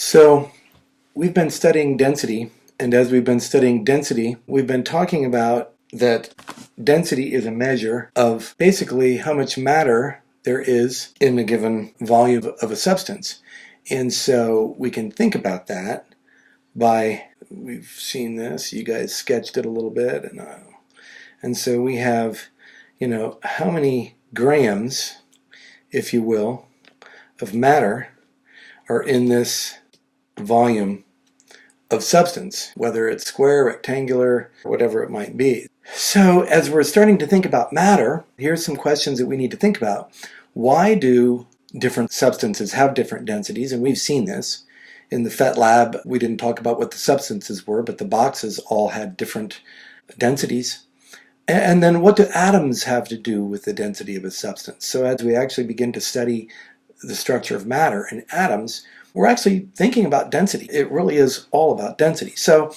So we've been studying density, and as we've been studying density, we've been talking about that density is a measure of basically how much matter there is in a given volume of a substance. And so we can think about that by, we've seen this, you guys sketched it a little bit, and so we have, how many grams, if you will, of matter are in this volume of substance, whether it's square, rectangular, whatever it might be. So as we're starting to think about matter, here's some questions that we need to think about. Why do different substances have different densities? And we've seen this. In the PhET lab, we didn't talk about what the substances were, but the boxes all had different densities. And then what do atoms have to do with the density of a substance? So as we actually begin to study the structure of matter and atoms, we're actually thinking about density. It really is all about density. So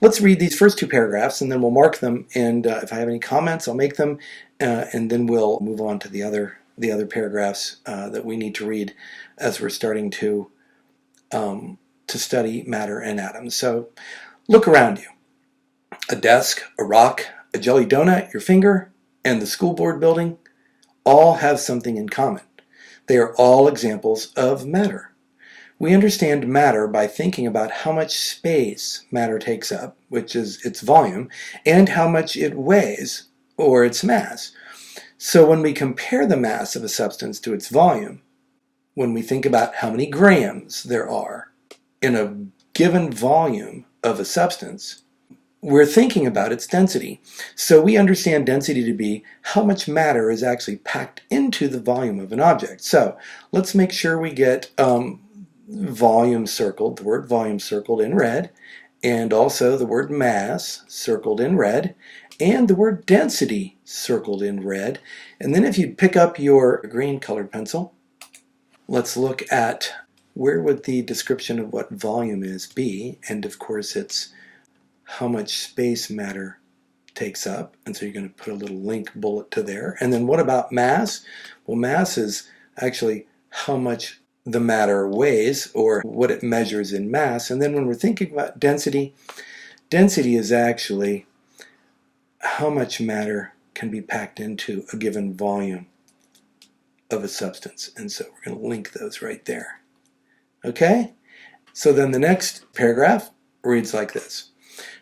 let's read these first two paragraphs and then we'll mark them, and if I have any comments I'll make them, and then we'll move on to the other paragraphs that we need to read as we're starting to study matter and atoms. So look around you. A desk, a rock, a jelly donut, your finger, and the school board building all have something in common. They are all examples of matter. We understand matter by thinking about how much space matter takes up, which is its volume, and how much it weighs, or its mass. So when we compare the mass of a substance to its volume, when we think about how many grams there are in a given volume of a substance, we're thinking about its density. So we understand density to be how much matter is actually packed into the volume of an object. So let's make sure we get volume circled, the word volume circled in red, and also the word mass circled in red, and the word density circled in red. And then if you pick up your green colored pencil, let's look at where would the description of what volume is be, and of course it's how much space matter takes up, and so you're going to put a little link bullet to there. And then what about mass? Well, mass is actually how much the matter weighs, or what it measures in mass. And then when we're thinking about density, density is actually how much matter can be packed into a given volume of a substance. And so we're going to link those right there. Okay? So then the next paragraph reads like this.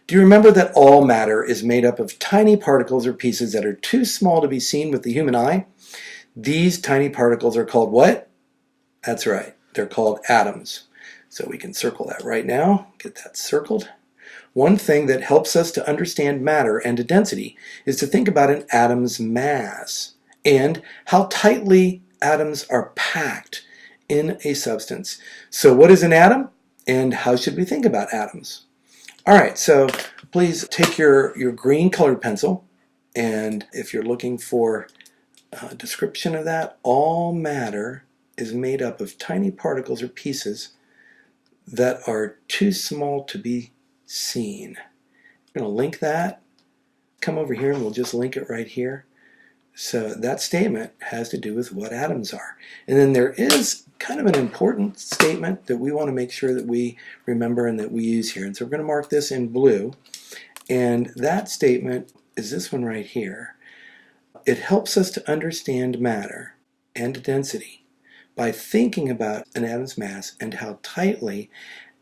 Do you remember that all matter is made up of tiny particles or pieces that are too small to be seen with the human eye? These tiny particles are called what? That's right, they're called atoms. So we can circle that right now, get that circled. One thing that helps us to understand matter and density is to think about an atom's mass and how tightly atoms are packed in a substance. So what is an atom, and how should we think about atoms? All right, so please take your green colored pencil, and if you're looking for a description of that, all matter is made up of tiny particles or pieces that are too small to be seen. I'm going to link that. Come over here and we'll just link it right here. So that statement has to do with what atoms are. And then there is kind of an important statement that we want to make sure that we remember and that we use here. And so we're going to mark this in blue. And that statement is this one right here. It helps us to understand matter and density by thinking about an atom's mass and how tightly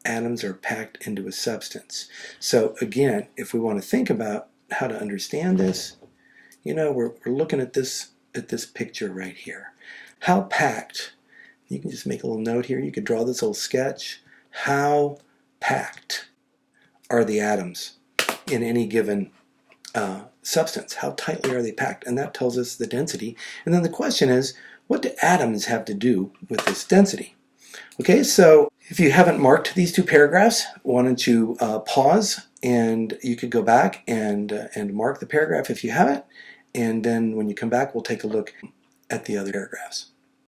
atoms are packed into a substance. So again, if we want to think about how to understand this, we're looking at this picture right here. How packed, you can just make a little note here, you could draw this little sketch. How packed are the atoms in any given substance? How tightly are they packed? And that tells us the density. And then the question is, what do atoms have to do with this density? Okay, so if you haven't marked these two paragraphs, why don't you pause, and you could go back and mark the paragraph if you haven't, and then when you come back we'll take a look at the other paragraphs.